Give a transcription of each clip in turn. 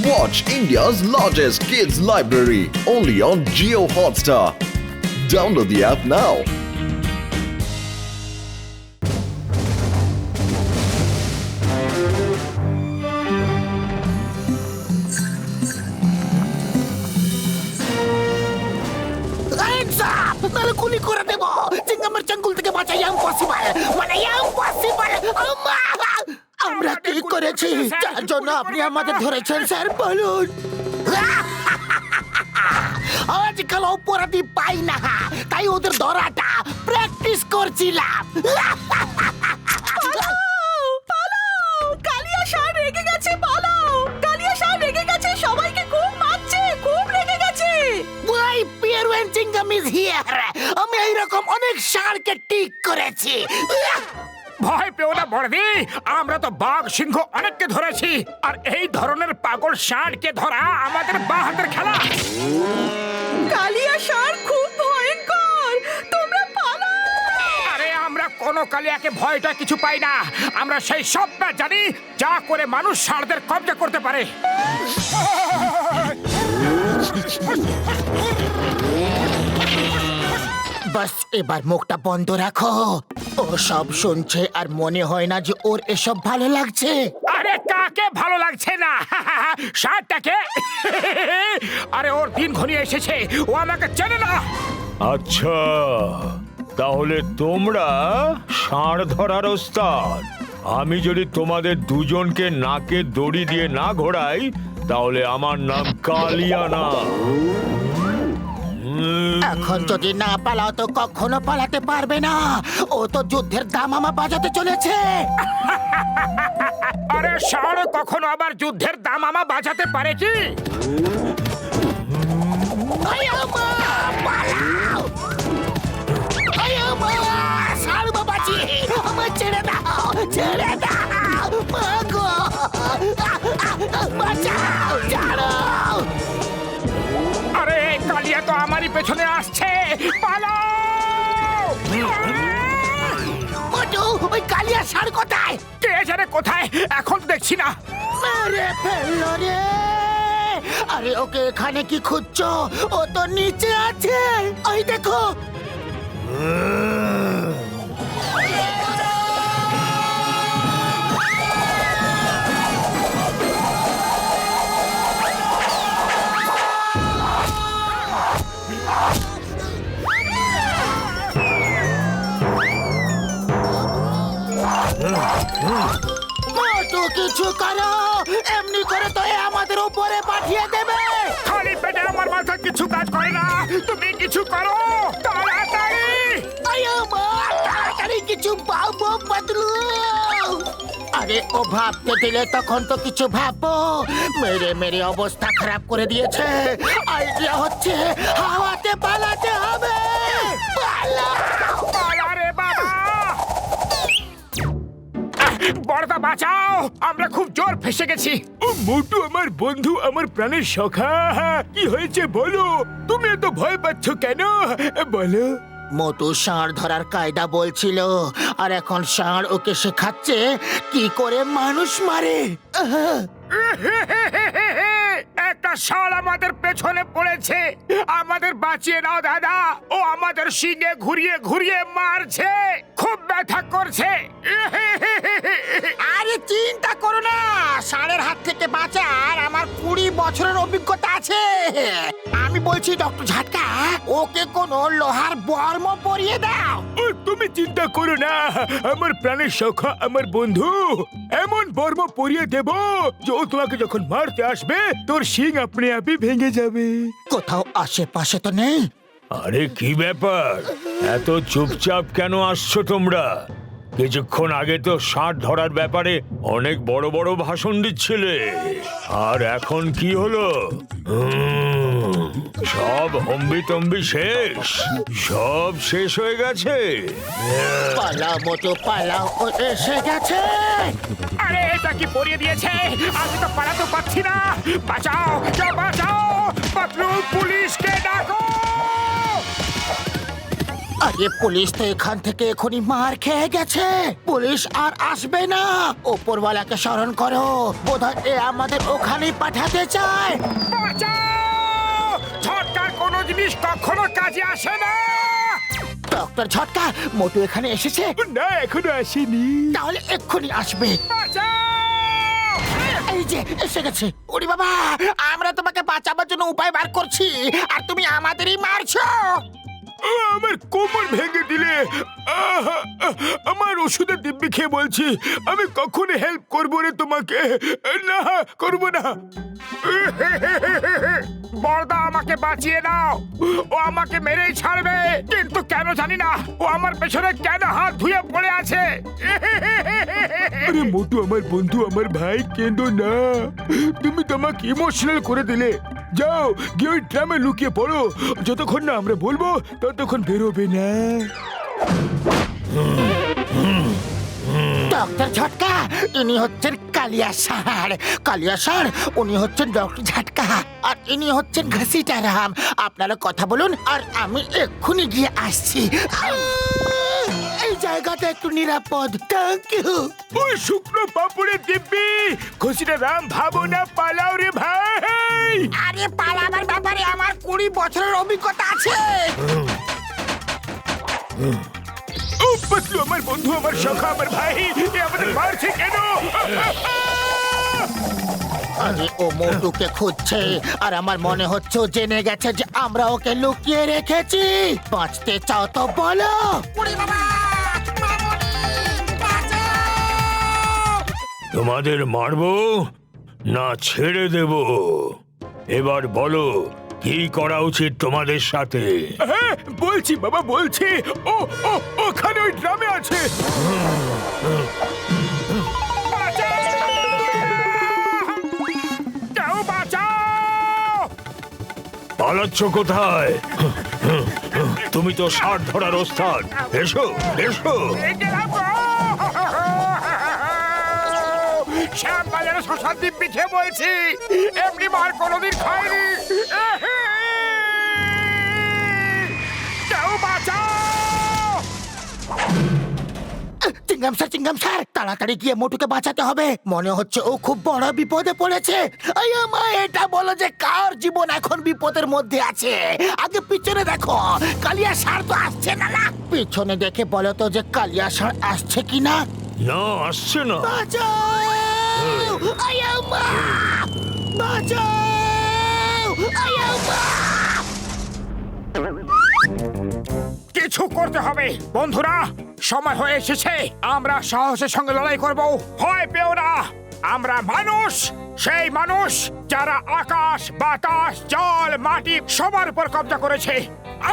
Watch India's largest kids library only on Jio Hotstar. Download the app now. নালে গুলি করে দেব চিংগামের চাঙ্গুল থেকে বাঁচা ইম্পসিবল মানে ইম্পসিবল আমরা কি করেছি যার জন্য আপনি আমাদের ধরেছেন স্যার বলুন আজকাল অপরাধী পাই না তাই ওদের ধরাটা প্র্যাকটিস করছিলাম কালিয়া শাহ রেগে গেছে পালাও কালিয়া শাহ রেগে গেছে সবাইকে খুব মারছে খুব রেগে গেছে ওই পিয়ার ওয়েন চিংগাম ইজ হিয়ার আমি এইরকম অনেক ষাঁড়কে ঠিক করেছি ভয় পেও না বড়দি আমরা তো বাঘ সিংহ অনেককে ধরেছি আর এই ধরনের পাগল ষাঁড়কে ধরা আমাদের বাঁ হাতের খেলা কালিয়া শাহ খুব ভয়ঙ্কর তোমরা পালাও আরে আমরা কোনো কালিয়াকে ভয়টা কিছু পাই না আমরা সেই সবটা জানি যা করে মানুষ ষাঁড়দের কব্জা করতে পারে বাস এবার মুখটা বন্ধ রাখো ও সব শুনছে আর মনে হয় না যে ওর এসব ভালো লাগছে আরে কাকে ভালো লাগছে না ষাঁড়টাকে আরে ওর দিন ঘনিয়ে এসেছে ও আমাকে চেনে না আচ্ছা তাহলে তোমরা ষাঁড় ধরার ওস্তাদ আমি যদি তোমাদের দুজনকে নাকে দড়ি দিয়ে না ঘোরাই তাহলে আমার নাম কালিয়া না এখন যদি না পালাও তো কখনো পালাতে পারবে না ও তো যুদ্ধের দামামা বাজাতে চলেছে আরে ষাঁড় কখনো আবার যুদ্ধের দামামা বাজাতে পারে কি ষাঁড় বাবাজি আমার ছেড়ে দাও ছেড়ে দাও মাগো বাঁচাও ছাড়ো আরে কালিয়া তো আমারই পেছনে আসছে পালাও মোটু ওই কালিয়া ষাঁড় কোথায় কে জানে কোথায় এখন তো দেখছি না মেরে ফেললো রে আরে ওকে এখানে কি খুঁজছো ও তো নিচে আছে ওই দেখো মোটু কিছু করো এমনি করে তো এ আমাদের উপরে পাঠিয়ে দেবে খালি পেটে আমার মাথা কিছু কাজ করে না তুমি কিছু করো তাড়াতাড়ি তাড়াতাড়ি কিছু ভাবো বদলু আরে ও ভাবতে দিলে তখন তো কিছু ভাববো মেরে মেরে অবস্থা খারাপ করে দিয়েছে আইডিয়া হচ্ছে হাওয়াতে পালাতে হবে পালাও আরে বাবা বড়দা বাঁচাও আমরা খুব জোর ফেসে গেছি ও মোটু আমার বন্ধু আমার প্রাণের সখা কি হয়েছে বলো তুমি এত ভয় পাচ্ছ কেন বলো মোটু ষাঁড় ধরার কায়দা বলছিল আর এখন ষাঁড় ওকে শেখাচ্ছে কি করে মানুষ মারে একটা ষাঁড় আমাদের পেছনে পড়েছে আমাদের বাঁচিয়ে নাও দাদা ও আমাদের শিঙে ঘুরিয়ে ঘুরিয়ে মারছে খুব ব্যথা করছে আরে চিন্তা করো না ষাঁড়ের হাত থেকে বাঁচার আমার 20 বছরের অভিজ্ঞতা আছে আমি বলছি ডক্টর ঝাটকা ওকে কোনো লোহার বর্ম পরিয়ে দাও তুমি চিন্তা করো না আমার প্রাণের সখা আমার বন্ধু এমন বর্ম পরিয়ে দেব যে ও তোমাকে যখন মারতে আসবে তোর শিং আপনি আপনি ভেঙে যাবে কোথাও আশেপাশে তো নেই আরে কি ব্যাপার এত চুপচাপ কেন আসছো তোমরা কিছুক্ষণ আগে তো ষাঁড় ধরার ব্যাপারে অনেক বড় বড় ভাষণ দিচ্ছিলে আর এখন কি হলো সব হম্বি তম্বি শেষ সব শেষ হয়ে গেছে পালাও মোটু পালাও ও এসে গেছে আরে এটা কি পরিয়ে দিয়েছে আমি তো পালাতে পারছি না বাঁচাও কেউ বাঁচাও পাতলু পুলিশকে ডাকো আরে আরে পুলিশ তো এখান থেকে এখনই মার খেয়ে গেছে, পুলিশ আর আসবে না। ওপরওয়ালাকে স্মরণ করো, বোধহয় এ আমাদের ওখানেই পাঠাতে চায়। বাঁচাও! ঝটকার কোনো জিনিস কখনো কাজে আসে না। ডক্টর ঝটকা, মোটু এখানে এসেছে? না, এখনো আসেনি। তাহলে এক্ষুনি আসবে। বাঁচাও! এই যে এসে গেছে। ওরে বাবা, আমরা তোমাকে বাঁচাবার জন্য উপায় বার করছি, আর তুমি আমাদেরই মারছো। আমার কোমর ভেঙে দিলে। আমার ওষুধের দিব্যি খেয়ে বলছি, আমি কখনো হেল্প করবো রে তোমাকে। না, করবো না। বড়দা, আমাকে বাঁচিয়ে দাও। ও আমাকে মেরেই ছাড়বে, কিন্তু কেন জানি না ও আমার পেছনে কেন হাত ধুয়ে পড়ে আছে। আরে মোটু, আমার বন্ধু, আমার ভাই, কেঁদো না। তুমি তোমাকে ইমোশনাল করে দিলে। যাও গিয়ে ওই ট্রামে লুকিয়ে পড়ো। যতক্ষণ না আমরা বলবো ততক্ষণ বেরোবে না। ডক্টর ঝটকা, ইনি হচ্ছেন কালিয়া স্যার। কালিয়া স্যার, উনি হচ্ছেন ডক্টর ঝটকা, আর ইনি হচ্ছেন ঘসিটারাম। আপনারা কথা বলুন, আর আমি এক্ষুনি গিয়ে আসছি। এই জায়গাটা একটু নিরাপদ। Thank you. ওই শুকনো পাপড়ের দিব্যি, খুশিটা রাম, ভাবো না, পালাও রে ভাই। আরে পালাবার ব্যাপারে আমার 20 বছরের অভিজ্ঞতা আছে। ও পাতলু, আমার বন্ধু, আমার সখা, আমার ভাই, এ আমাদের মারছে কেন? আরে ও মোটুকে খুঁজছে, আর আমার মনে হচ্ছে ও জেনে গেছে যে আমরা ওকে লুকিয়ে রেখেছি। বাঁচতে চাও তো বলো। তোমাদের মারবো না ছেড়ে দেব? এবার বলো, কি করা উচিত তোমাদের সাথে? হ্যাঁ, বলছি বাবা, বলছি। ও ও ওখানে ওই ড্রামে আছে। কেউ বাঁচাও! পালাচ্ছ কোথায়? তুমি তো ষাঁড় ধরার ওস্তাদ। এসো, এসো। শ্যামবাজার শশার দিব্যি খেয়ে বলছি, এমনি মার কোনোদিন খাইনি। কেউ বাঁচাও! চিঙ্গাম স্যার, তাড়াতাড়ি গিয়ে মোটুকে বাঁচাতে হবে। মনে হচ্ছে ও খুব বড় বিপদে পড়েছে। আয়া মা, এটা বলো যে কার জীবন এখন বিপদের মধ্যে আছে। আগে পিছনে দেখো, কালিয়া স্যার তো আসছে না। না, পিছনে দেখে বলো তো যে কালিয়া স্যার আসছে কিনা। না, আসছে না। বাঁচাও! আয়া মা! বাঁচাও! আয়া মা! কিছু করতে হবে বন্ধুরা, সময় হয়ে এসেছে। আমরা সাহসের সঙ্গে লড়াই করব। ভয় পেও না, আমরা মানুষ, সেই মানুষ যারা আকাশ, বাতাস, জল, মাটি সবার উপর কব্জা করেছে।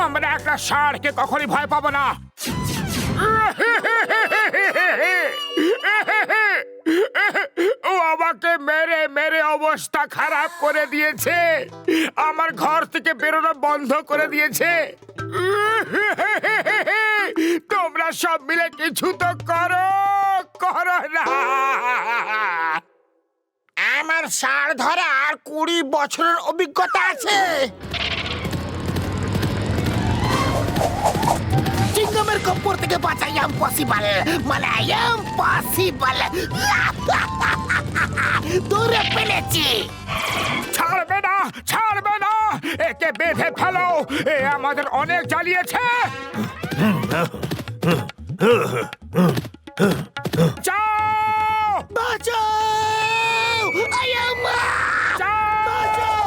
আমরা একটা ষাঁড়কে কখনই ভয় পাবো না। ও আমাকে মেরে মেরে অবস্থা খারাপ করে দিয়েছে। আমার ঘর থেকে বেরোনো বন্ধ করে দিয়েছে। তোমরা সব মিলে কিছু তো করো, করো না। আমার ষাঁড় ধরার 20 বছরের অভিজ্ঞতা আছে। চিঙ্গমের কপ্পর থেকে বাঁচা ইম্পসিবল, মানে ইম্পসিবল। দূরে ফেলেছি। ছাড়বে না, ছাড়বে না, একে বেঁধে ফেলো। এ আমাদের অনেক জ্বালিয়েছে। যাও, বাঁচাও! আয়া মা! যাও।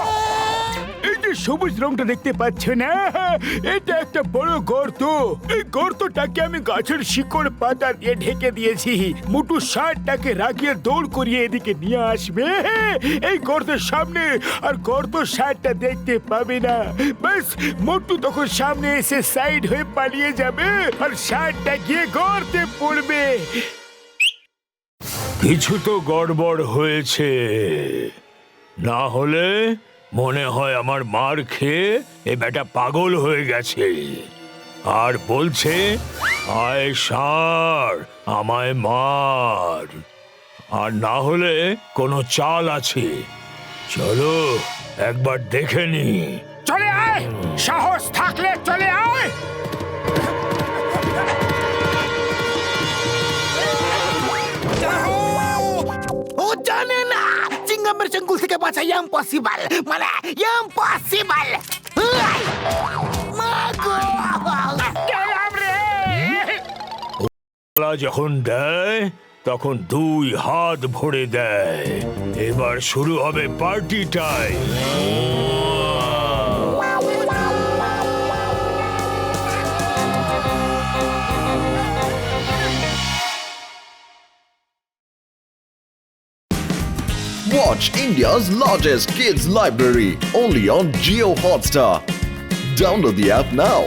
এই যে সবুজ রংটা দেখতে পাচ্ছ না, এটা একটা বড় গর্ত। এই গর্তটাকে আমি গাছের শিকড় পাতা দিয়ে ঢেকে দিয়েছি। মোটু ষাঁড়টাকে রাগিয়ে দৌড় করিয়ে এদিকে নিয়ে আসবে এই গর্তের সামনে, আর গর্ত ষাঁড়টা দেখতে পাবে না। ব্যাস, মোটু তখন সামনে এসে সাইড হয়ে পালিয়ে যাবে, আর ষাঁড়টা গিয়ে গর্তে পড়বে। কিছু তো গড়বড় হয়েছে, না হলে মনে হয় আমার মার খেয়ে এ বেটা পাগল হয়ে গেছে, আর বলছে আয় ষাঁড়, আমায় মার। আর না হলে কোনো চাল আছে, চলো একবার দেখে নি। চলে আয়, সাহস থাকলে চলে আয়। জানে না চিংগামের চেঙ্গুল থেকে বাঁচা ইম্পসিবল মানে ইম্পসিবল পালা যখন দেয় তখন 2 হাত ভরে দেয়। এবার শুরু হবে party time. Watch India's largest kids library only on Geo Hotstar. Download the app now.